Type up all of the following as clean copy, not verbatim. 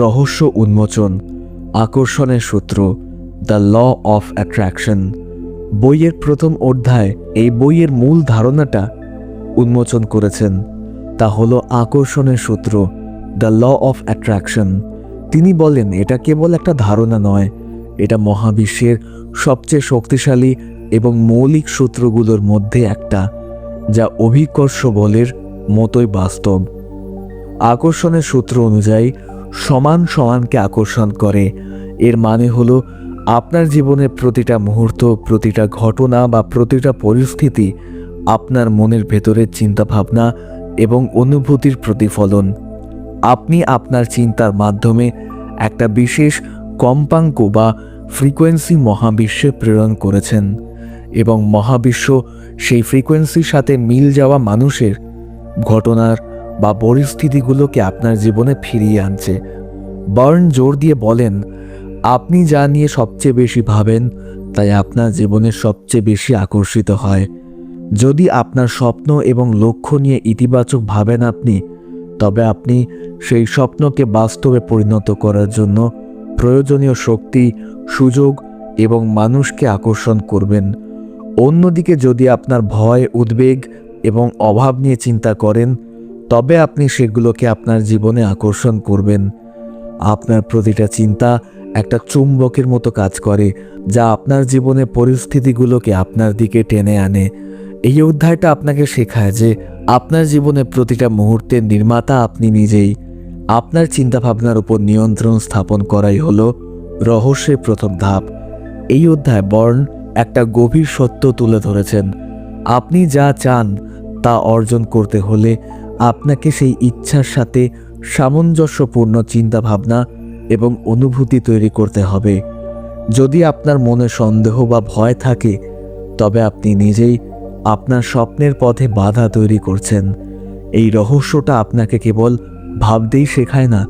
রহস্য উন্মোচন, আকর্ষণের সূত্র, দ্য ল অফ অ্যাট্রাকশন। বইয়ের প্রথম অধ্যায় এই বইয়ের মূল ধারণাটা উন্মোচন করেছেন। তা হলো আকর্ষণের সূত্র, দ্য ল অফ অ্যাট্রাকশন। তিনি বলেন এটা কেবল একটা ধারণা নয়, এটা মহাবিশ্বের সবচেয়ে শক্তিশালী এবং মৌলিক সূত্রগুলোর মধ্যে একটা, যা অভিকর্ষ বলের মতোই বাস্তব। আকর্ষণের সূত্র অনুযায়ী সমান সমানকে আকর্ষণ করে। এর মানে হলো আপনার জীবনের প্রতিটা মুহূর্ত, প্রতিটা ঘটনা বা প্রতিটা পরিস্থিতি আপনার মনের ভেতরের চিন্তাভাবনা এবং অনুভূতির প্রতিফলন। আপনি আপনার চিন্তার মাধ্যমে একটা বিশেষ কম্পাঙ্ক বা ফ্রিকোয়েন্সি মহাবিশ্বে প্রেরণ করেছেন এবং মহাবিশ্ব সেই ফ্রিকোয়েন্সির সাথে মিল যাওয়া মানুষের, ঘটনার বা পরিস্থিতিগুলোকে আপনার জীবনে ফিরিয়ে আনছে। বার্ন জোর দিয়ে বলেন, আপনি যা নিয়ে সবচেয়ে বেশি ভাবেন তাই আপনার জীবনে সবচেয়ে বেশি আকর্ষিত হয়। যদি আপনার স্বপ্ন এবং লক্ষ্য নিয়ে ইতিবাচক ভাবেন আপনি, তবে আপনি সেই স্বপ্নকে বাস্তবে পরিণত করার জন্য প্রয়োজনীয় শক্তি, সুযোগ এবং মানুষকে আকর্ষণ করবেন। অন্যদিকে যদি আপনার ভয়, উদ্বেগ এবং অভাব নিয়ে চিন্তা করেন, তবে আপনি সেগুলোকে আপনার জীবনে আকর্ষণ করবেন। আপনার প্রতিটা চিন্তা একটা চুম্বকের মতো কাজ করে, যা আপনার জীবনের পরিস্থিতিগুলোকে আপনার দিকে টেনে আনে। এই অধ্যায়টা আপনাকে শেখায় যে আপনার জীবনের প্রতিটা মুহূর্তের নির্মাতা আপনি নিজেই। আপনার চিন্তাভাবনার উপর নিয়ন্ত্রণ স্থাপন করাই হলো রহস্যের প্রথম ধাপ। এই অধ্যায় বার্ন একটা গভীর সত্য তুলে ধরেছেন। আপনি যা চান তা অর্জন করতে হলে আপনাকে সেই ইচ্ছার সাথে সামঞ্জস্যপূর্ণ চিন্তাভাবনা এবং অনুভূতি তৈরি করতে হবে। যদি আপনার মনে সন্দেহ বা ভয় থাকে, তবে আপনি নিজেই আপনার স্বপ্নের পথে বাধা তৈরি করছেন। এই রহস্যটা আপনাকে কেবল ভাবতেই শেখায় না,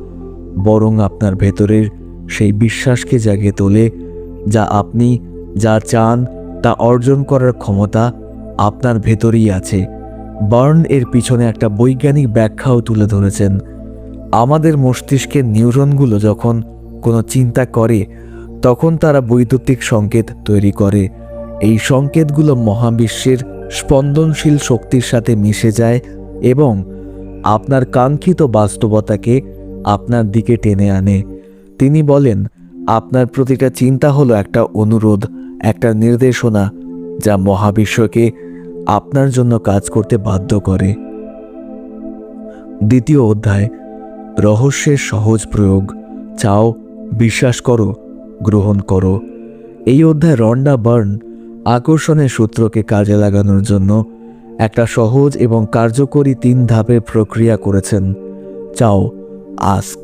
বরং আপনার ভেতরের সেই বিশ্বাসকে জাগিয়ে তোলে যা আপনি যা চান তা অর্জন করার ক্ষমতা আপনার ভেতরেই আছে। বার্ন এর পিছনে একটা বৈজ্ঞানিক ব্যাখ্যাও তুলে ধরেছেন। আমাদের মস্তিষ্কের নিউরনগুলো যখন কোনো চিন্তা করে, তখন তারা বৈদ্যুতিক সংকেত তৈরি করে। এই সংকেতগুলো মহাবিশ্বের স্পন্দনশীল শক্তির সাথে মিশে যায় এবং আপনার কাঙ্ক্ষিত বাস্তবতাকে আপনার দিকে টেনে আনে। তিনি বলেন, আপনার প্রতিটা চিন্তা হলো একটা অনুরোধ, একটা নির্দেশনা, যা মহাবিশ্বকে আপনার জন্য কাজ করতে বাধ্য করে। দ্বিতীয় অধ্যায়, রহস্যের সহজ প্রয়োগ, চাও, বিশ্বাস করো, গ্রহণ করো। এই অধ্যায় রন্ডা বার্ন আকর্ষণের সূত্রকে কাজে লাগানোর জন্য একটা সহজ এবং কার্যকরী 3 ধাপের প্রক্রিয়া করেছেন। চাও, আস্ক,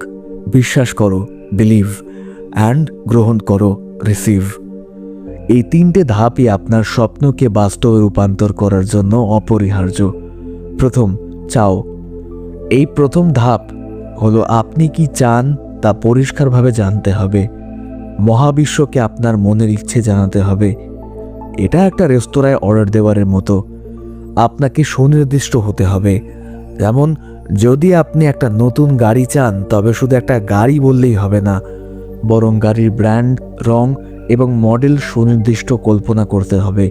বিশ্বাস করো, বিলিভ, অ্যান্ড গ্রহণ করো, রিসিভ। এই 3টে ধাপই আপনার স্বপ্নকে বাস্তবে রূপান্তর করার জন্য অপরিহার্য। প্রথম, চাও। এই প্রথম ধাপ হলো আপনি কি চান তা পরিষ্কারভাবে জানতে হবে। মহাবিশ্বকে আপনার মনের ইচ্ছে জানাতে হবে। এটা একটা রেস্তোরাঁয় অর্ডার দেওয়ার মতো। আপনাকে সুনির্দিষ্ট হতে হবে। যেমন, যদি আপনি একটা নতুন গাড়ি চান, তবে শুধু একটা গাড়ি বললেই হবে না, বরং গাড়ির ব্র্যান্ড, রং এবং মডেল সুনির্দিষ্ট কল্পনা করতে হবে।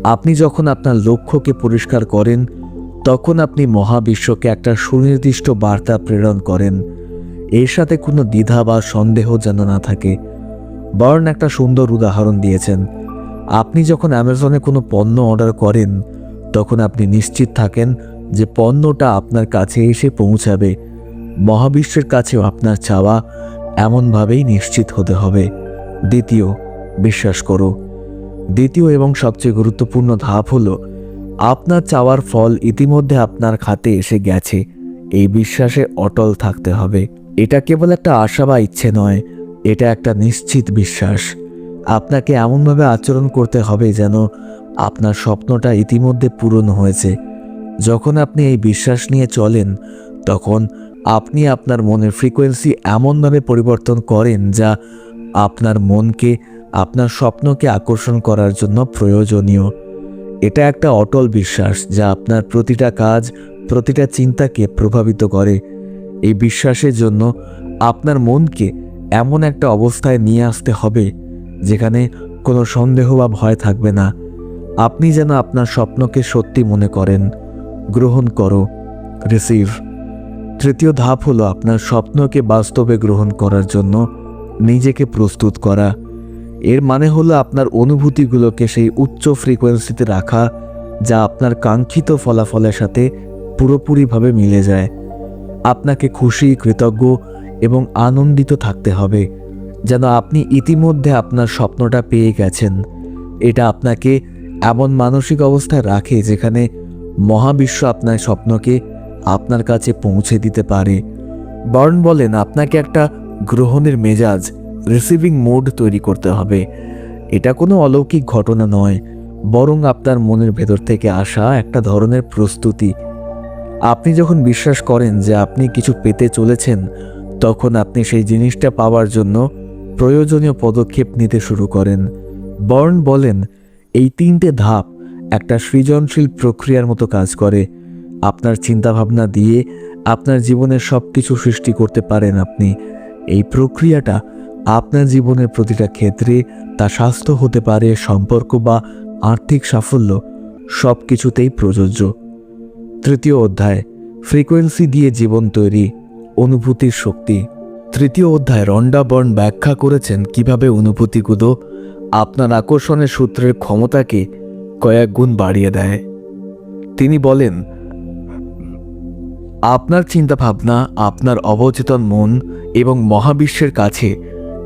আপনি যখন আপনার লক্ষ্যকে পরিষ্কার করেন, তখন আপনি মহাবিশ্বকে একটা সুনির্দিষ্ট বার্তা প্রেরণ করেন। এর সাথে কোনো দ্বিধা বা সন্দেহ যেন না থাকে। বার্ন একটা সুন্দর উদাহরণ দিয়েছেন। আপনি যখন অ্যামাজনে কোনো পণ্য অর্ডার করেন, তখন আপনি নিশ্চিত থাকেন যে পণ্যটা আপনার কাছে এসে পৌঁছাবে। মহাবিশ্বের কাছেও আপনার চাওয়া এমনভাবেই নিশ্চিত হতে হবে। দ্বিতীয়, বিশ্বাস করো। দ্বিতীয় এবং সবচেয়ে গুরুত্বপূর্ণ ধাপ হলো আপনার চাওয়ার ফল ইতিমধ্যে আপনার খাতে এসে গেছে। এই বিশ্বাসে অটল থাকতে হবে। এটা কেবল একটা আশা বা ইচ্ছে নয়, এটা একটা নিশ্চিত বিশ্বাস। আপনাকে এমনভাবে আচরণ করতে হবে যেন আপনার স্বপ্নটা ইতিমধ্যে পূরণ হয়েছে। যখন আপনি এই বিশ্বাস নিয়ে চলেন, তখন আপনি আপনার মনের ফ্রিকোয়েন্সি এমনভাবে পরিবর্তন করেন যা আপনার মনকে আপনার স্বপ্নকে আকর্ষণ করার জন্য প্রয়োজনীয়। এটা একটা অটল বিশ্বাস যা আপনার প্রতিটা কাজ, প্রতিটা চিন্তাকে প্রভাবিত করে। এই বিশ্বাসের জন্য আপনার মনকে এমন একটা অবস্থায় নিয়ে আসতে হবে যেখানে কোনো সন্দেহ বা ভয় থাকবে না। আপনি যেন আপনার স্বপ্নকে সত্যি মনে করেন। গ্রহণ করো, রিসিভ। তৃতীয় ধাপ হলো আপনার স্বপ্নকে বাস্তবে গ্রহণ করার জন্য নিজেকে প্রস্তুত করা। এর মানে হলো আপনার অনুভূতিগুলোকে সেই উচ্চ ফ্রিকোয়েন্সিতে রাখা যা আপনার কাঙ্ক্ষিত ফলাফলের সাথে পুরোপুরিভাবে মিলে যায়। আপনাকে খুশি, কৃতজ্ঞ এবং আনন্দিত থাকতে হবে যেন আপনি ইতিমধ্যে আপনার স্বপ্নটা পেয়ে গেছেন। এটা আপনাকে এমন মানসিক অবস্থায় রাখে যেখানে মহাবিশ্ব আপনার স্বপ্নকে আপনার কাছে পৌঁছে দিতে পারে। বার্ন বলেন আপনাকে একটা গ্রহণের মেজাজ, রিসিভিং মোড তৈরি করতে হবে। এটা কোনো অলৌকিক ঘটনা নয়, বরং আপনার মনের ভেতর থেকে আসা একটা ধরনের প্রস্তুতি। আপনি যখন বিশ্বাস করেন যে আপনি কিছু পেতে চলেছেন, তখন আপনি সেই জিনিসটা পাওয়ার জন্য প্রয়োজনীয় পদক্ষেপ নিতে শুরু করেন। বার্ন বলেন এই 3টে ধাপ একটা সৃজনশীল প্রক্রিয়ার মতো কাজ করে। আপনার চিন্তাভাবনা দিয়ে আপনার জীবনের সব কিছু সৃষ্টি করতে পারেন আপনি। এই প্রক্রিয়াটা আপনার জীবনের প্রতিটা ক্ষেত্রে, তা স্বাস্থ্য হতে পারে, সম্পর্ক বা আর্থিক সাফল্য, সব কিছুতেই প্রযোজ্য। তৃতীয় অধ্যায়, ফ্রিকোয়েন্সি দিয়ে জীবন তৈরি, অনুভূতির শক্তি। তৃতীয় অধ্যায় রন্ডা বার্ন ব্যাখ্যা করেছেন কিভাবে অনুভূতিগুলো আপনার আকর্ষণের সূত্রের ক্ষমতাকে কয়েক গুণ বাড়িয়ে দেয়। তিনি বলেন, আপনার চিন্তাভাবনা আপনার অবচেতন মন এবং মহাবিশ্বের কাছে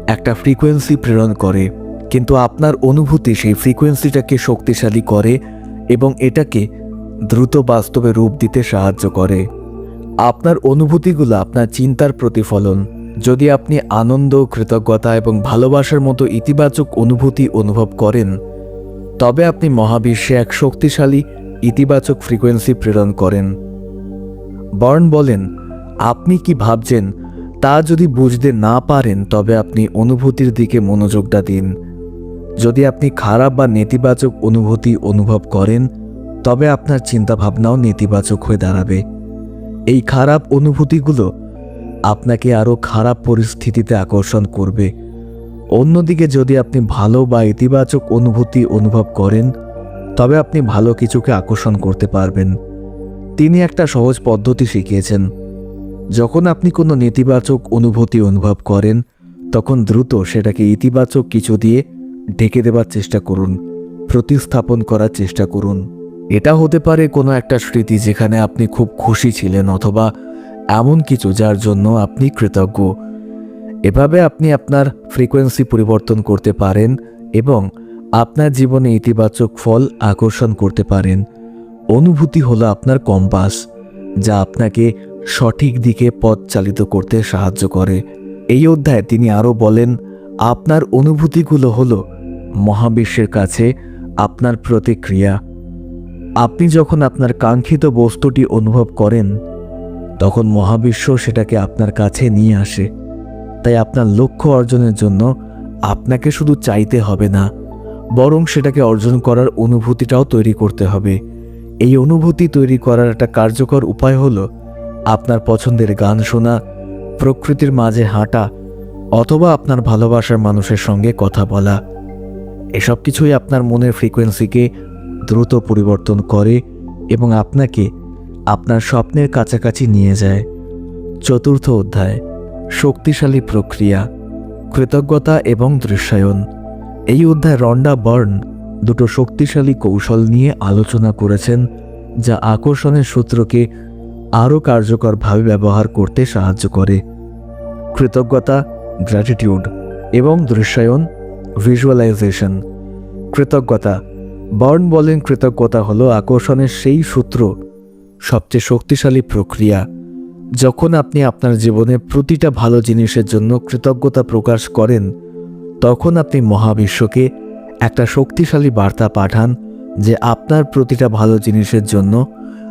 একটা ফ্রিকোয়েন্সি প্রেরণ করে, কিন্তু আপনার অনুভূতি সেই ফ্রিকোয়েন্সিটাকে শক্তিশালী করে এবং এটাকে দ্রুত বাস্তবে রূপ দিতে সাহায্য করে। আপনার অনুভূতিগুলো আপনার চিন্তার প্রতিফলন। যদি আপনি আনন্দ, কৃতজ্ঞতা এবং ভালোবাসার মতো ইতিবাচক অনুভূতি অনুভব করেন, তবে আপনি মহাবিশ্বে এক শক্তিশালী ইতিবাচক ফ্রিকোয়েন্সি প্রেরণ করেন। বার্ন বলেন, আপনি কি ভাবছেন তা যদি বুঝতে না পারেন, তবে আপনি অনুভূতির দিকে মনোযোগটা দিন। যদি আপনি খারাপ বা নেতিবাচক অনুভূতি অনুভব করেন, তবে আপনার চিন্তাভাবনাও নেতিবাচক হয়ে দাঁড়াবে। এই খারাপ অনুভূতিগুলো আপনাকে আরও খারাপ পরিস্থিতিতে আকর্ষণ করবে। অন্যদিকে যদি আপনি ভালো বা ইতিবাচক অনুভূতি অনুভব করেন, তবে আপনি ভালো কিছুকে আকর্ষণ করতে পারবেন। তিনি একটা সহজ পদ্ধতি শিখিয়েছেন। যখন আপনি কোনো নেতিবাচক অনুভূতি অনুভব করেন, তখন দ্রুত সেটাকে ইতিবাচক কিছু দিয়ে ঢেকে দেবার চেষ্টা করুন, প্রতিস্থাপন করার চেষ্টা করুন। এটা হতে পারে কোনো একটা স্মৃতি যেখানে আপনি খুব খুশি ছিলেন, অথবা এমন কিছু যার জন্য আপনি কৃতজ্ঞ। এভাবে আপনি আপনার ফ্রিকোয়েন্সি পরিবর্তন করতে পারেন এবং আপনার জীবনে ইতিবাচক ফল আকর্ষণ করতে পারেন। অনুভূতি হলো আপনার কম্পাস, যা আপনাকে সঠিক দিকে পথ চালিত করতে সাহায্য করে। এই অধ্যায়ে তিনি আরও বলেন, আপনার অনুভূতিগুলো হলো মহাবিশ্বের কাছে আপনার প্রতিক্রিয়া। আপনি যখন আপনার কাঙ্ক্ষিত বস্তুটি অনুভব করেন, তখন মহাবিশ্ব সেটাকে আপনার কাছে নিয়ে আসে। তাই আপনার লক্ষ্য অর্জনের জন্য আপনাকে শুধু চাইতে হবে না, বরং সেটাকে অর্জন করার অনুভূতিটাও তৈরি করতে হবে। এই অনুভূতি তৈরি করার একটা কার্যকর উপায় হলো আপনার পছন্দের গান শোনা, প্রকৃতির মাঝে হাঁটা, অথবা আপনার ভালোবাসার মানুষের সঙ্গে কথা বলা। এসব কিছুই আপনার মনের ফ্রিকোয়েন্সিকে দ্রুত পরিবর্তন করে এবং আপনাকে আপনার স্বপ্নের কাছাকাছি নিয়ে যায়। চতুর্থ অধ্যায়, শক্তিশালী প্রক্রিয়া, কৃতজ্ঞতা এবং দৃশ্যায়ন। এই অধ্যায়ে রন্ডা বার্ন দুটো শক্তিশালী কৌশল নিয়ে আলোচনা করেছেন, যা আকর্ষণের সূত্রকে আরও কার্যকরভাবে ব্যবহার করতে সাহায্য করে। কৃতজ্ঞতা, গ্র্যাটিটিউড, এবং দৃশ্যায়ন, ভিজুয়ালাইজেশন। কৃতজ্ঞতা। বার্ন বলেন, কৃতজ্ঞতা হলো আকর্ষণের সেই সূত্র, সবচেয়ে শক্তিশালী প্রক্রিয়া। যখন আপনি আপনার জীবনের প্রতিটা ভালো জিনিসের জন্য কৃতজ্ঞতা প্রকাশ করেন, তখন আপনি মহাবিশ্বকে একটা শক্তিশালী বার্তা পাঠান যে আপনার প্রতিটা ভালো জিনিসের জন্য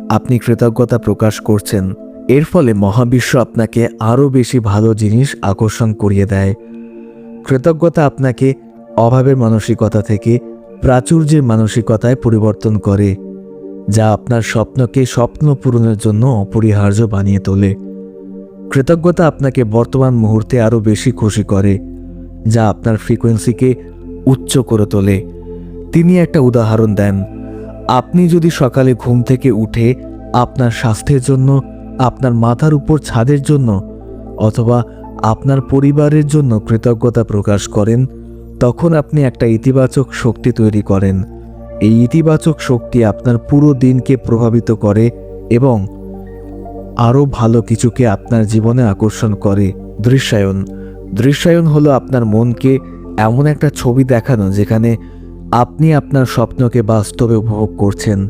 আপনি কৃতজ্ঞতা প্রকাশ করছেন। এর ফলে মহাবিশ্ব আপনাকে আরও বেশি ভালো জিনিস আকর্ষণ করিয়ে দেয়। কৃতজ্ঞতা আপনাকে অভাবের মানসিকতা থেকে প্রাচুর্যের মানসিকতায় পরিবর্তন করে, যা আপনার স্বপ্নকে স্বপ্ন পূরণের জন্য অপরিহার্য বানিয়ে তোলে। কৃতজ্ঞতা আপনাকে বর্তমান মুহূর্তে আরও বেশি খুশি করে, যা আপনার ফ্রিকোয়েন্সিকে উচ্চ করে তোলে। তিনি একটা উদাহরণ দেন। আপনি যদি সকালে ঘুম থেকে উঠে আপনার স্বাস্থ্যের জন্য, আপনার মাথার উপর ছাদের জন্য অথবা আপনার পরিবারের জন্য কৃতজ্ঞতা প্রকাশ করেন, তখন আপনি একটা ইতিবাচক শক্তি তৈরি করেন। এই ইতিবাচক শক্তি আপনার পুরো দিনকে প্রভাবিত করে এবং আরও ভালো কিছুকে আপনার জীবনে আকর্ষণ করে। দৃশ্যায়ন। দৃশ্যায়ন হলো আপনার মনকে এমন একটা ছবি দেখানো যেখানে আপনি আপনার স্বপ্নকে বাস্তবে উপভোগ করছেন।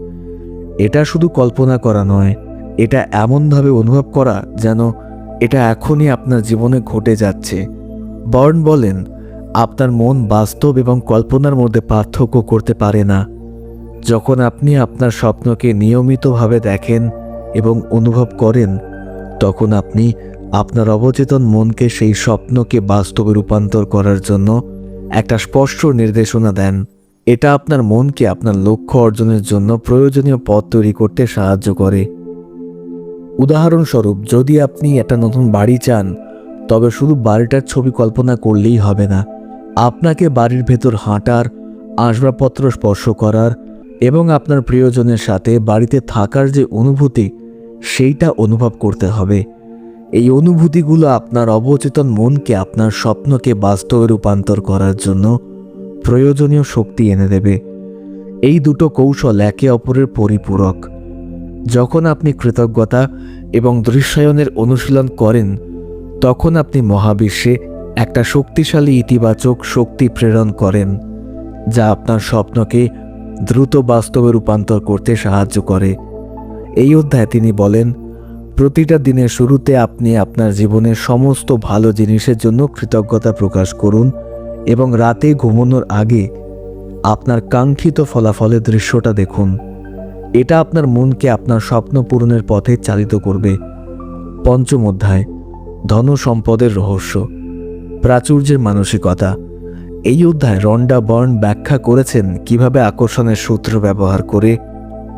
এটা শুধু কল্পনা করা নয়, এটা এমনভাবে অনুভব করা যেন এটা এখনই আপনার জীবনে ঘটে যাচ্ছে। বার্ন বলেন, আপনার মন বাস্তব এবং কল্পনার মধ্যে পার্থক্য করতে পারে না। যখন আপনি আপনার স্বপ্নকে নিয়মিতভাবে দেখেন এবং অনুভব করেন, তখন আপনি আপনার অবচেতন মনকে সেই স্বপ্নকে বাস্তবে রূপান্তর করার জন্য একটা স্পষ্ট নির্দেশনা দেন। এটা আপনার মনকে আপনার লক্ষ্য অর্জনের জন্য প্রয়োজনীয় পথ তৈরি করতে সাহায্য করে। উদাহরণস্বরূপ, যদি আপনি একটা নতুন বাড়ি চান, তবে শুধু বাড়িটার ছবি কল্পনা করলেই হবে না। আপনাকে বাড়ির ভেতর হাঁটার, আসবাবপত্র স্পর্শ করার এবং আপনার প্রিয়জনের সাথে বাড়িতে থাকার যে অনুভূতি, সেইটা অনুভব করতে হবে। এই অনুভূতিগুলো আপনার অবচেতন মনকে আপনার স্বপ্নকে বাস্তবে রূপান্তর করার জন্য প্রয়োজনীয় শক্তি এনে দেবে। এই দুটো কৌশল একে অপরের পরিপূরক। যখন আপনি কৃতজ্ঞতা এবং দৃশ্যায়নের অনুশীলন করেন, তখন আপনি মহাবিশ্বে একটা শক্তিশালী ইতিবাচক শক্তি প্রেরণ করেন, যা আপনার স্বপ্নকে দ্রুত বাস্তবে রূপান্তর করতে সাহায্য করে। এই অধ্যায়ে তিনি বলেন, প্রতিটা দিনের শুরুতে আপনি আপনার জীবনের সমস্ত ভালো জিনিসের জন্য কৃতজ্ঞতা প্রকাশ করুন এবং রাতে ঘুমানোর আগে আপনার কাঙ্ক্ষিত ফলাফলের দৃশ্যটা দেখুন। এটা আপনার মনকে আপনার স্বপ্ন পূরণের পথে চালিত করবে। পঞ্চম অধ্যায়, ধন সম্পদের রহস্য, প্রাচুর্যের মানসিকতা। এই অধ্যায়ে রন্ডা বার্ন ব্যাখ্যা করেছেন কিভাবে আকর্ষণের সূত্র ব্যবহার করে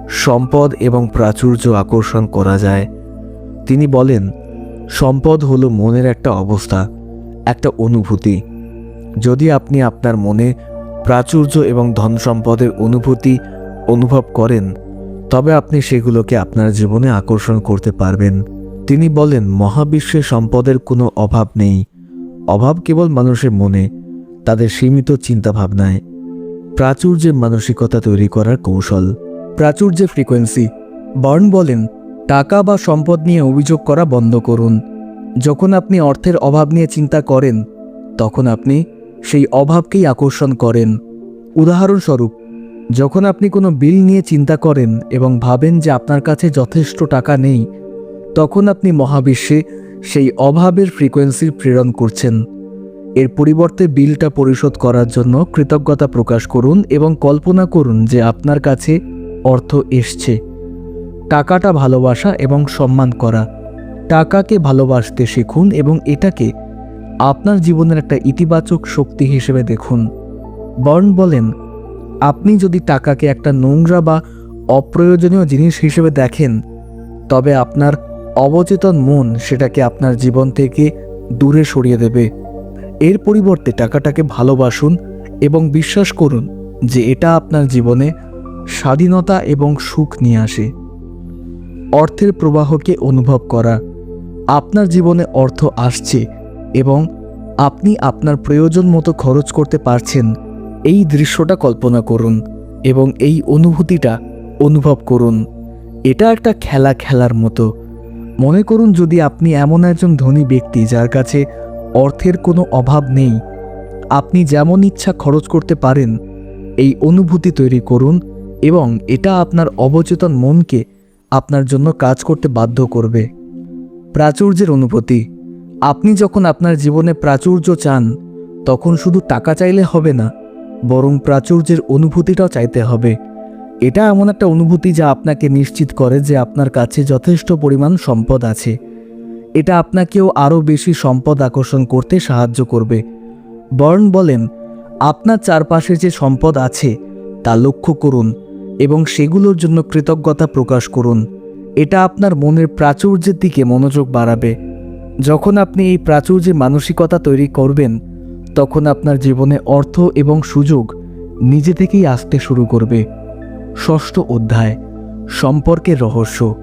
সম্পদ এবং প্রাচুর্য আকর্ষণ করা যায়। তিনি বলেন, সম্পদ হলো মনের একটা অবস্থা, একটা অনুভূতি। যদি আপনি আপনার মনে প্রাচুর্য এবং ধন সম্পদের অনুভূতি অনুভব করেন, তবে আপনি সেগুলোকে আপনার জীবনে আকর্ষণ করতে পারবেন। তিনি বলেন, মহাবিশ্বে সম্পদের কোনো অভাব নেই। অভাব কেবল মানুষের মনে, তাদের সীমিত চিন্তাভাবনায়। প্রাচুর্যের মানসিকতা তৈরি করার কৌশল। প্রাচুর্যের ফ্রিকোয়েন্সি। বার্ন বলেন, টাকা বা সম্পদ নিয়ে অভিযোগ করা বন্ধ করুন। যখন আপনি অর্থের অভাব নিয়ে চিন্তা করেন, তখন আপনি সেই অভাবকেই আকর্ষণ করেন। উদাহরণস্বরূপ, যখন আপনি কোনো বিল নিয়ে চিন্তা করেন এবং ভাবেন যে আপনার কাছে যথেষ্ট টাকা নেই, তখন আপনি মহাবিশ্বে সেই অভাবের ফ্রিকোয়েন্সি প্রেরণ করছেন। এর পরিবর্তে বিলটা পরিশোধ করার জন্য কৃতজ্ঞতা প্রকাশ করুন এবং কল্পনা করুন যে আপনার কাছে অর্থ এসছে। টাকাটা ভালোবাসা এবং সম্মান করা। টাকাকে ভালোবাসতে শিখুন এবং এটাকে আপনার জীবনের একটা ইতিবাচক শক্তি হিসেবে দেখুন। বার্ন বলেন, আপনি যদি টাকাকে একটা নোংরা বা অপ্রয়োজনীয় জিনিস হিসেবে দেখেন, তবে আপনার অবচেতন মন সেটাকে আপনার জীবন থেকে দূরে সরিয়ে দেবে। এর পরিবর্তে টাকাটাকে ভালোবাসুন এবং বিশ্বাস করুন যে এটা আপনার জীবনে স্বাধীনতা এবং সুখ নিয়ে আসে। অর্থের প্রবাহকে অনুভব করা। আপনার জীবনে অর্থ আসছে এবং আপনি আপনার প্রয়োজন মতো খরচ করতে পারছেন, এই দৃশ্যটা কল্পনা করুন এবং এই অনুভূতিটা অনুভব করুন। এটা একটা খেলা খেলার মতো। মনে করুন, যদি আপনি এমন একজন ধনী ব্যক্তি যার কাছে অর্থের কোনো অভাব নেই, আপনি যেমন ইচ্ছা খরচ করতে পারেন। এই অনুভূতি তৈরি করুন এবং এটা আপনার অবচেতন মনকে আপনার জন্য কাজ করতে বাধ্য করবে। প্রাচুর্যের অনুভূতি। আপনি যখন আপনার জীবনে প্রাচুর্য চান, তখন শুধু টাকা চাইলে হবে না, বরং প্রাচুর্যের অনুভূতিটাও চাইতে হবে। এটা এমন একটা অনুভূতি যা আপনাকে নিশ্চিত করে যে আপনার কাছে যথেষ্ট পরিমাণ সম্পদ আছে। এটা আপনাকেও আরও বেশি সম্পদ আকর্ষণ করতে সাহায্য করবে। বার্ন বলেন, আপনার চারপাশে যে সম্পদ আছে তা লক্ষ্য করুন এবং সেগুলোর জন্য কৃতজ্ঞতা প্রকাশ করুন। এটা আপনার মনের প্রাচুর্যের দিকে মনোযোগ বাড়াবে। যখন আপনি এই প্রাচুর্যের মানসিকতা তৈরি করবেন, তখন আপনার জীবনে অর্থ এবং সুযোগ নিজে থেকেই আসতে শুরু করবে। ষষ্ঠ অধ্যায়, সম্পর্কের রহস্য।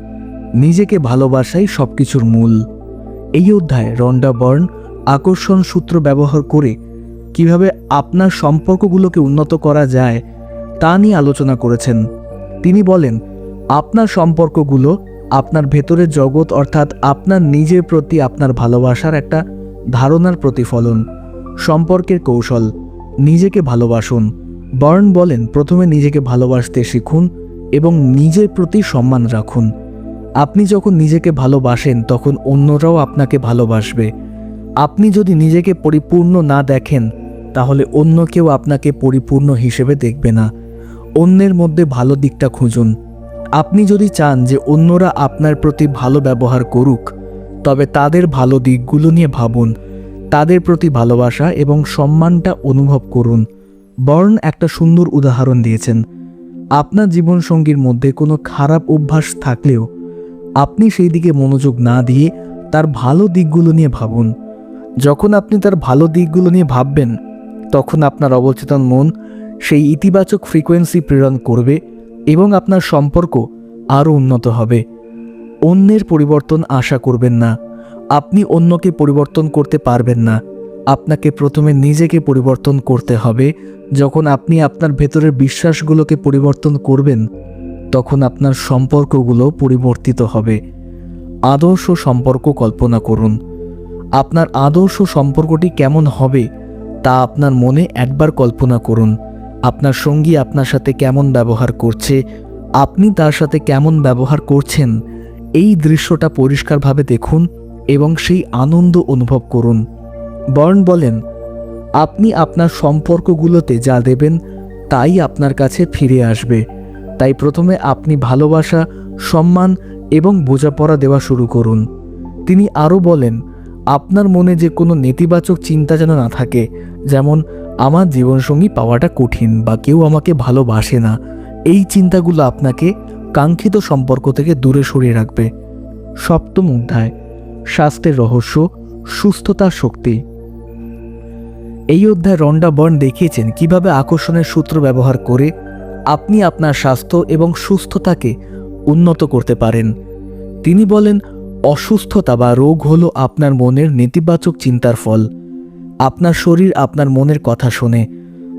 নিজেকে ভালোবাসাই সবকিছুর মূল। এই অধ্যায়ে রন্ডা বার্ন আকর্ষণ সূত্র ব্যবহার করে কিভাবে আপনার সম্পর্কগুলোকে উন্নত করা যায় তা নিয়ে আলোচনা করেছেন। তিনি বলেন, আপনার সম্পর্কগুলো আপনার ভেতরের জগৎ, অর্থাৎ আপনার নিজের প্রতি আপনার ভালোবাসার একটা ধারণার প্রতিফলন। সম্পর্কের কৌশল, নিজেকে ভালোবাসুন। বার্ন বলেন, প্রথমে নিজেকে ভালোবাসতে শিখুন এবং নিজের প্রতি সম্মান রাখুন। আপনি যখন নিজেকে ভালোবাসেন তখন অন্যরাও আপনাকে ভালোবাসবে। আপনি যদি নিজেকে পরিপূর্ণ না দেখেন তাহলে অন্য কেউ আপনাকে পরিপূর্ণ হিসেবে দেখবে না। অন্যের মধ্যে ভালো দিকটা খুঁজুন। আপনি যদি চান যে অন্যরা আপনার প্রতি ভালো ব্যবহার করুক, তবে তাদের ভালো দিকগুলো নিয়ে ভাবুন। তাদের প্রতি ভালোবাসা এবং সম্মানটা অনুভব করুন। বার্ন একটা সুন্দর উদাহরণ দিয়েছেন। আপনার জীবনসঙ্গীর মধ্যে কোনো খারাপ অভ্যাস থাকলেও আপনি সেই দিকে মনোযোগ না দিয়ে তার ভালো দিকগুলো নিয়ে ভাবুন। যখন আপনি তার ভালো দিকগুলো নিয়ে ভাববেন, তখন আপনার অবচেতন মন সেই ইতিবাচক ফ্রিকোয়েন্সি প্রেরণ করবে এবং আপনার সম্পর্ক আরও উন্নত হবে। অন্যের পরিবর্তন আশা করবেন না। আপনি অন্যকে পরিবর্তন করতে পারবেন না। আপনাকে প্রথমে নিজেকে পরিবর্তন করতে হবে। যখন আপনি আপনার ভেতরের বিশ্বাসগুলোকে পরিবর্তন করবেন, তখন আপনার সম্পর্কগুলো পরিবর্তিত হবে। আদর্শ সম্পর্ক কল্পনা করুন। আপনার আদর্শ সম্পর্কটি কেমন হবে তা আপনার মনে একবার কল্পনা করুন। আপনার সঙ্গী আপনার সাথে কেমন ব্যবহার করছে, আপনি তার সাথে কেমন ব্যবহার করছেন, এই দৃশ্যটা পরিষ্কারভাবে দেখুন এবং সেই আনন্দ অনুভব করুন। বার্ন বলেন, আপনি আপনার সম্পর্কগুলোতে যা দেবেন তাই আপনার কাছে ফিরে আসবে। তাই প্রথমে আপনি ভালোবাসা, সম্মান এবং বোঝাপড়া দেওয়া শুরু করুন। তিনি আরও বলেন, আপনার মনে যে কোনো নেতিবাচক চিন্তা যেন না থাকে, যেমন আমার জীবনসঙ্গী পাওয়াটা কঠিন বা কেউ আমাকে ভালোবাসে না। এই চিন্তাগুলো আপনাকে কাঙ্ক্ষিত সম্পর্ক থেকে দূরে সরিয়ে রাখবে। সপ্তম অধ্যায়, স্বাস্থ্যের রহস্য, সুস্থতার শক্তি। এই অধ্যায়ে রন্ডা বার্ন দেখিয়েছেন কিভাবে আকর্ষণের সূত্র ব্যবহার করে আপনি আপনার স্বাস্থ্য এবং সুস্থতাকে উন্নত করতে পারেন। তিনি বলেন, অসুস্থতা বা রোগ হলো আপনার মনের নেতিবাচক চিন্তার ফল। আপনার শরীর আপনার মনের কথা শোনে।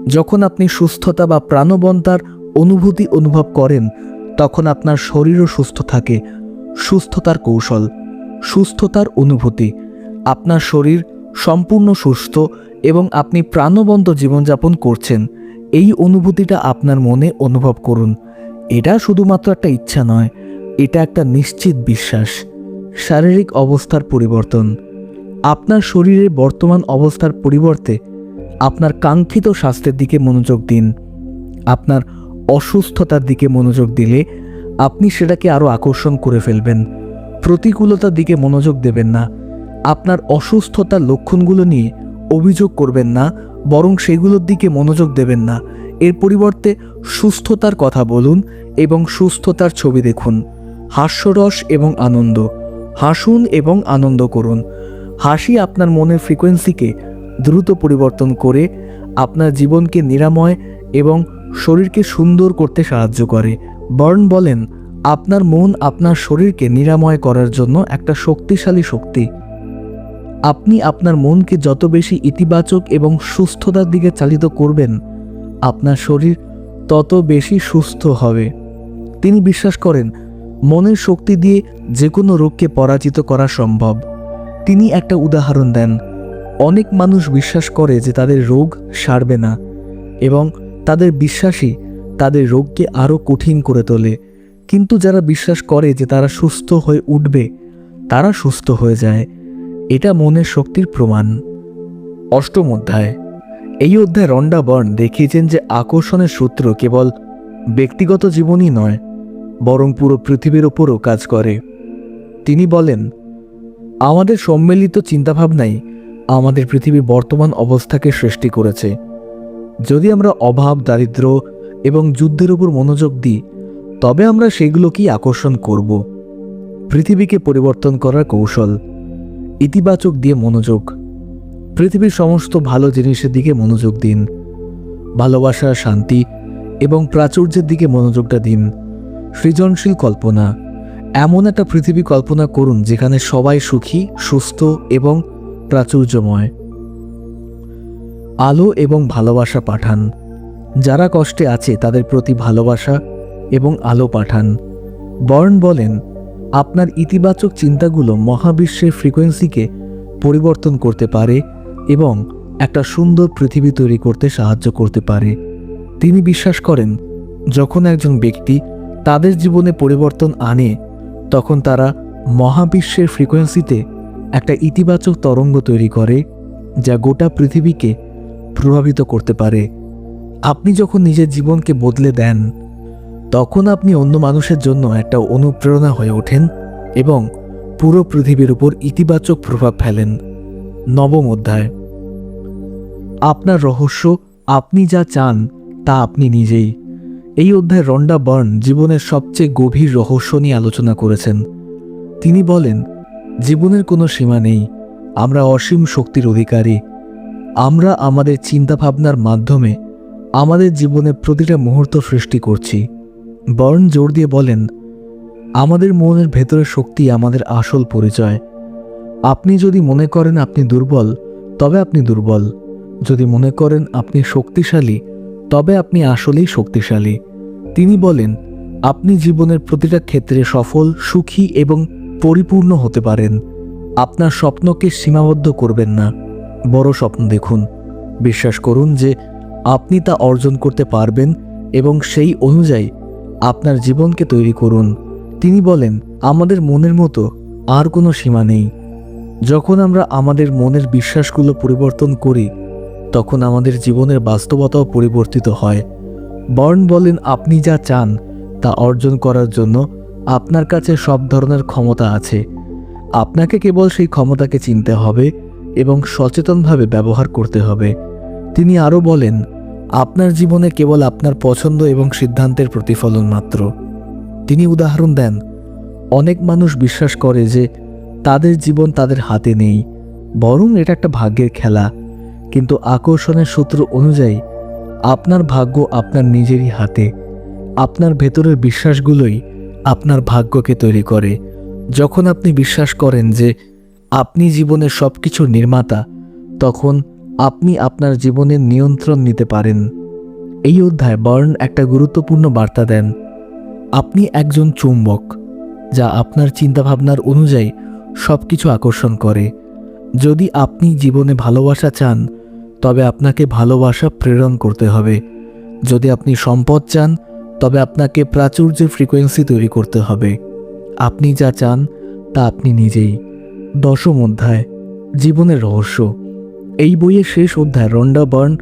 যখন আপনি সুস্থতা বা প্রাণবন্তার অনুভূতি অনুভব করেন, তখন আপনার শরীরও সুস্থ থাকে। সুস্থতার কৌশল, সুস্থতার অনুভূতি। আপনার শরীর সম্পূর্ণ সুস্থ এবং আপনি প্রাণবন্ত জীবনযাপন করছেন, এই অনুভূতিটা আপনার মনে অনুভব করুন। এটা শুধুমাত্র একটা ইচ্ছা নয়, এটা একটা নিশ্চিত বিশ্বাস। শারীরিক অবস্থার পরিবর্তন। আপনার শরীরের বর্তমান অবস্থার পরিবর্তে আপনার কাঙ্ক্ষিত স্বাস্থ্যের দিকে মনোযোগ দিন। আপনার অসুস্থতার দিকে মনোযোগ দিলে আপনি সেটাকে আরও আকর্ষণ করে ফেলবেন। প্রতিকূলতার দিকে মনোযোগ দেবেন না। আপনার অসুস্থতার লক্ষণগুলো নিয়ে অভিযোগ করবেন না, বরং সেগুলোর দিকে মনোযোগ দেবেন না। এর পরিবর্তে সুস্থতার কথা বলুন এবং সুস্থতার ছবি দেখুন। হাস্যরস এবং আনন্দ। হাসুন এবং আনন্দ করুন। হাসি আপনার মনের ফ্রিকোয়েন্সিকে দ্রুত পরিবর্তন করে আপনার জীবনকে নিরাময় এবং শরীরকে সুন্দর করতে সাহায্য করে। বার্ন বলেন, আপনার মন আপনার শরীরকে নিরাময় করার জন্য একটা শক্তিশালী শক্তি। আপনি আপনার মনকে যত বেশি ইতিবাচক এবং সুস্থতার দিকে চালিত করবেন, আপনার শরীর তত বেশি সুস্থ হবে। তিনি বিশ্বাস করেন, মনের শক্তি দিয়ে যে কোনো রোগকে পরাজিত করা সম্ভব। তিনি একটা উদাহরণ দেন। অনেক মানুষ বিশ্বাস করে যে তাদের রোগ সারবে না এবং তাদের বিশ্বাসই তাদের রোগকে আরও কঠিন করে তোলে। কিন্তু যারা বিশ্বাস করে যে তারা সুস্থ হয়ে উঠবে, তারা সুস্থ হয়ে যায়। এটা মনের শক্তির প্রমাণ। অষ্টম অধ্যায়। এই অধ্যায়ে রন্ডা বার্ন দেখিয়েছেন যে আকর্ষণের সূত্র কেবল ব্যক্তিগত জীবনই নয়, বরং পুরো পৃথিবীর ওপরও কাজ করে। তিনি বলেন, আমাদের সম্মিলিত চিন্তাভাবনাই আমাদের পৃথিবীর বর্তমান অবস্থাকে সৃষ্টি করেছে। যদি আমরা অভাব, দারিদ্র্য এবং যুদ্ধের উপর মনোযোগ দিই, তবে আমরা সেগুলোকেই আকর্ষণ করব। পৃথিবীকে পরিবর্তন করার কৌশল। ইতিবাচক দিয়ে মনোযোগ। পৃথিবীর সমস্ত ভালো জিনিসের দিকে মনোযোগ দিন। ভালোবাসা, শান্তি এবং প্রাচুর্যের দিকে মনোযোগটা দিন। সৃজনশীল কল্পনা, এমন একটা পৃথিবী কল্পনা করুন যেখানে সবাই সুখী, সুস্থ এবং প্রাচুর্যময়। আলো এবং ভালোবাসা পাঠান। যারা কষ্টে আছে তাদের প্রতি ভালোবাসা এবং আলো পাঠান। বর্ন বলেন, আপনার ইতিবাচক চিন্তাগুলো মহাবিশ্বের ফ্রিকোয়েন্সিকে পরিবর্তন করতে পারে এবং একটা সুন্দর পৃথিবী তৈরি করতে সাহায্য করতে পারে। তিনি বিশ্বাস করেন, যখন একজন ব্যক্তি তাদের জীবনে পরিবর্তন আনে তখন তারা মহাবিশ্বের ফ্রিকোয়েন্সিতে একটা ইতিবাচক তরঙ্গ তৈরি করে যা গোটা পৃথিবীকে প্রভাবিত করতে পারে। আপনি যখন নিজের জীবনকে বদলে দেন তখন আপনি অন্য মানুষের জন্য একটা অনুপ্রেরণা হয়ে ওঠেন এবং পুরো পৃথিবীর উপর ইতিবাচক প্রভাব ফেলেন। নবম অধ্যায়, আপনার রহস্য, আপনি যা চান তা আপনি নিজেই। এই অধ্যায়ে রন্ডা বার্ন জীবনের সবচেয়ে গভীর রহস্য নিয়ে আলোচনা করেছেন। তিনি বলেন, জীবনের কোনো সীমা নেই, আমরা অসীম শক্তির অধিকারী। আমরা আমাদের চিন্তাভাবনার মাধ্যমে আমাদের জীবনের প্রতিটা মুহূর্ত সৃষ্টি করছি। বার্ন জোর দিয়ে বলেন, আমাদের মনের ভেতরের শক্তি আমাদের আসল পরিচয়। আপনি যদি মনে করেন আপনি দুর্বল, তবে আপনি দুর্বল। যদি মনে করেন আপনি শক্তিশালী, তবে আপনি আসলেই শক্তিশালী। তিনি বলেন, আপনি জীবনের প্রতিটা ক্ষেত্রে সফল, সুখী এবং পরিপূর্ণ হতে পারেন। আপনার স্বপ্নকে সীমাবদ্ধ করবেন না, বড় স্বপ্ন দেখুন। বিশ্বাস করুন যে আপনি তা অর্জন করতে পারবেন এবং সেই অনুযায়ী আপনার জীবনকে তৈরি করুন। তিনি বলেন, আমাদের মনের মতো আর কোনো সীমা নেই। যখন আমরা আমাদের মনের বিশ্বাসগুলো পরিবর্তন করি তখন আমাদের জীবনের বাস্তবতাও পরিবর্তিত হয়। বার্ন বলেন, আপনি যা চান তা অর্জন করার জন্য আপনার কাছে সব ধরনের ক্ষমতা আছে। আপনাকে কেবল সেই ক্ষমতাকে চিনতে হবে এবং সচেতনভাবে ব্যবহার করতে হবে। তিনি আরও বলেন, আপনার জীবনে কেবল আপনার পছন্দ এবং সিদ্ধান্তের প্রতিফলন মাত্র। তিনি উদাহরণ দেন, অনেক মানুষ বিশ্বাস করে যে তাদের জীবন তাদের হাতে নেই, বরং এটা একটা ভাগ্যের খেলা। কিন্তু আকর্ষণের সূত্র অনুযায়ী আপনার ভাগ্য আপনার নিজেরই হাতে। আপনার ভেতরের বিশ্বাসগুলোই আপনার ভাগ্যকে তৈরি করে। যখন আপনি বিশ্বাস করেন যে আপনি জীবনের সব কিছুর নির্মাতা, তখন আপনি আপনার জীবনের নিয়ন্ত্রণ নিতে পারেন। এই অধ্যায়ে বার্ন একটা গুরুত্বপূর্ণ বার্তা দেন, আপনি একজন চুম্বক যা আপনার চিন্তাভাবনার অনুযায়ী সব কিছু আকর্ষণ করে। যদি আপনি জীবনে ভালোবাসা চান তবে আপনাকে ভালোবাসা প্রেরণ করতে হবে। যদি আপনি সম্পদ চান তবে আপনাকে প্রাচুর্যের ফ্রিকোয়েন্সি তৈরি করতে হবে। আপনি যা চান তা আপনি নিজেই। দশম অধ্যায়, জীবনের রহস্য। এই বইয়ের শেষ অধ্যায় রন্ডা বার্ন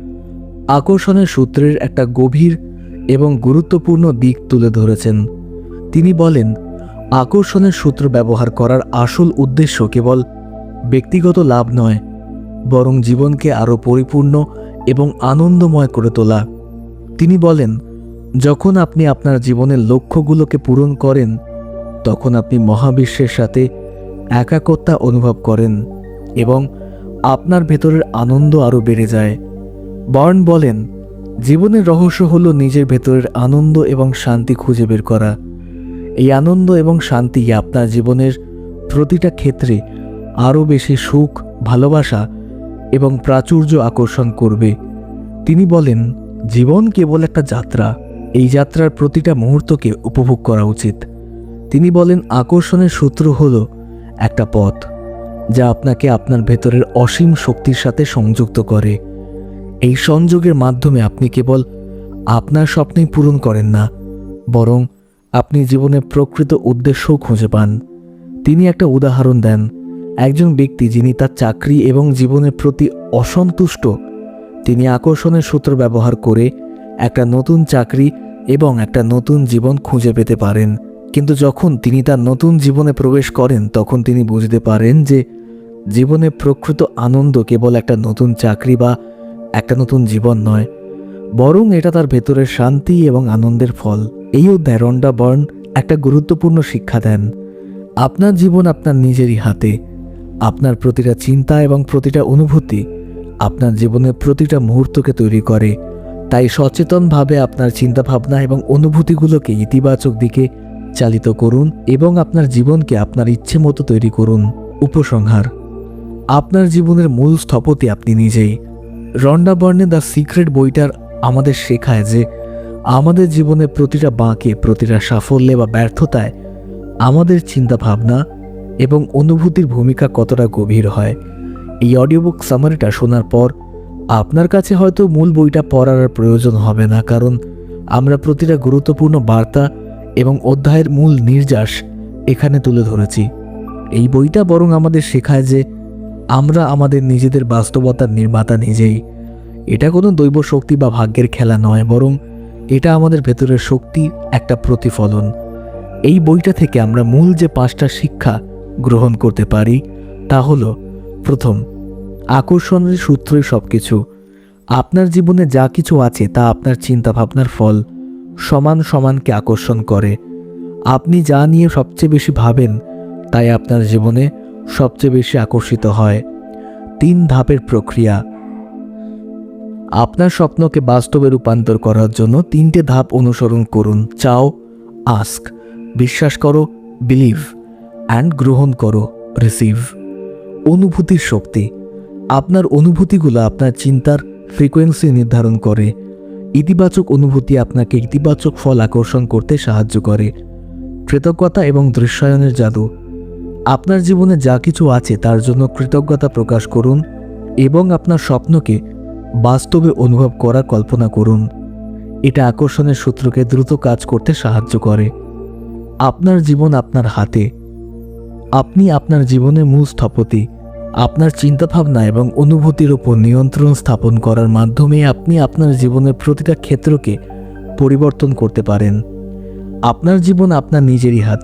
আকর্ষণের সূত্রের একটা গভীর এবং গুরুত্বপূর্ণ দিক তুলে ধরেছেন। তিনি বলেন, আকর্ষণের সূত্র ব্যবহার করার আসল উদ্দেশ্য কেবল ব্যক্তিগত লাভ নয়, বরং জীবনকে আরও পরিপূর্ণ এবং আনন্দময় করে তোলা। তিনি বলেন, যখন আপনি আপনার জীবনের লক্ষ্যগুলোকে পূরণ করেন তখন আপনি মহাবিশ্বের সাথে একাকত্বা অনুভব করেন এবং আপনার ভেতরের আনন্দ আরও বেড়ে যায়। বার্ন বলেন, জীবনের রহস্য হলো নিজের ভেতরের আনন্দ এবং শান্তি খুঁজে বের করা। এই আনন্দ এবং শান্তি আপনার জীবনের প্রতিটা ক্ষেত্রে আরও বেশি সুখ, ভালোবাসা এবং প্রাচুর্য আকর্ষণ করবে। তিনি বলেন, জীবন কেবল একটা যাত্রা, এই যাত্রার প্রতিটা মুহূর্তকে উপভোগ করা উচিত। তিনি বলেন, আকর্ষণের সূত্র হলো একটা পথ যা আপনাকে আপনার ভেতরের অসীম শক্তির সাথে সংযুক্ত করে। এই সংযোগের মাধ্যমে আপনি কেবল আপনার স্বপ্নই পূরণ করেন না, বরং আপনি জীবনের প্রকৃত উদ্দেশ্যও খুঁজে পান। তিনি একটা উদাহরণ দেন, একজন ব্যক্তি যিনি তার চাকরি এবং জীবনের প্রতি অসন্তুষ্ট, তিনি আকর্ষণের সূত্র ব্যবহার করে একটা নতুন চাকরি এবং একটা নতুন জীবন খুঁজে পেতে পারেন। কিন্তু যখন তিনি তার নতুন জীবনে প্রবেশ করেন তখন তিনি বুঝতে পারেন যে জীবনে প্রকৃত আনন্দ কেবল একটা নতুন চাকরি বা একটা নতুন জীবন নয়, বরং এটা তার ভেতরের শান্তি এবং আনন্দের ফল। এই অধ্যায়ে রন্ডা বার্ন একটা গুরুত্বপূর্ণ শিক্ষা দেন, আপনার জীবন আপনার নিজেরই হাতে। আপনার প্রতিটা চিন্তা এবং প্রতিটা অনুভূতি আপনার জীবনের প্রতিটা মুহূর্তকে তৈরি করে। তাই সচেতনভাবে আপনার চিন্তাভাবনা এবং অনুভূতিগুলোকে ইতিবাচক দিকে চালিত করুন এবং আপনার জীবনকে আপনার ইচ্ছে মতো তৈরি করুন। উপসংহার: আপনার জীবনের মূল স্থপতি আপনি নিজেই। রন্ডা বার্নে দ্য সিক্রেট বইটার আমাদের শেখায় যে আমাদের জীবনের প্রতিটা বাঁকে, প্রতিটা সাফল্যে বা ব্যর্থতায় আমাদের চিন্তাভাবনা এবং অনুভূতির ভূমিকা কতটা গভীর হয়। এই অডিওবুক সামারিটা শোনার পর আপনার কাছে হয়তো মূল বইটা পড়ার আর প্রয়োজন হবে না, কারণ আমরা প্রতিটা গুরুত্বপূর্ণ বার্তা এবং অধ্যায়ের মূল নির্যাস এখানে তুলে ধরেছি। এই বইটা বরং আমাদের শেখায় যে আমরা আমাদের নিজেদের বাস্তবতার নির্মাতা নিজেই। এটা কোনো দৈব শক্তি বা ভাগ্যের খেলা নয়, বরং এটা আমাদের ভেতরের শক্তির একটা প্রতিফলন। এই বইটা থেকে আমরা মূল যে 5টা শিক্ষা গ্রহণ করতে পারি তা হলো: প্রথম, আকর্ষণের সূত্রই সবকিছু। আপনার জীবনে যা কিছু আছে তা আপনার চিন্তাভাবনার ফল। সমান সমানকে আকর্ষণ করে। আপনি যা নিয়ে সবচেয়ে বেশি ভাবেন তাই আপনার জীবনে সবচেয়ে বেশি আকর্ষিত হয়। 3 ধাপের প্রক্রিয়া। আপনার স্বপ্নকে বাস্তবে রূপান্তর করার জন্য 3টে ধাপ অনুসরণ করুন। চাও, আস্ক, বিশ্বাস করো, বিলিভ, অ্যান্ড গ্রহণ করো, রিসিভ। অনুভূতির শক্তি। আপনার অনুভূতিগুলো আপনার চিন্তার ফ্রিকোয়েন্সি নির্ধারণ করে। ইতিবাচক অনুভূতি আপনাকে ইতিবাচক ফল আকর্ষণ করতে সাহায্য করে। কৃতজ্ঞতা এবং দৃশ্যায়নের জাদু। আপনার জীবনে যা কিছু আছে তার জন্য কৃতজ্ঞতা প্রকাশ করুন এবং আপনার স্বপ্নকে বাস্তবে অনুভব করার কল্পনা করুন। এটা আকর্ষণের সূত্রকে দ্রুত কাজ করতে সাহায্য করে। আপনার জীবন আপনার হাতে। আপনি আপনার জীবনের মূল স্থপতি। আপনার চিন্তাভাবনা এবং অনুভূতির উপর নিয়ন্ত্রণ স্থাপন করার মাধ্যমে আপনি আপনার জীবনের প্রতিটা ক্ষেত্রকে পরিবর্তন করতে পারেন। আপনার জীবন আপনার নিজেরই হাতে।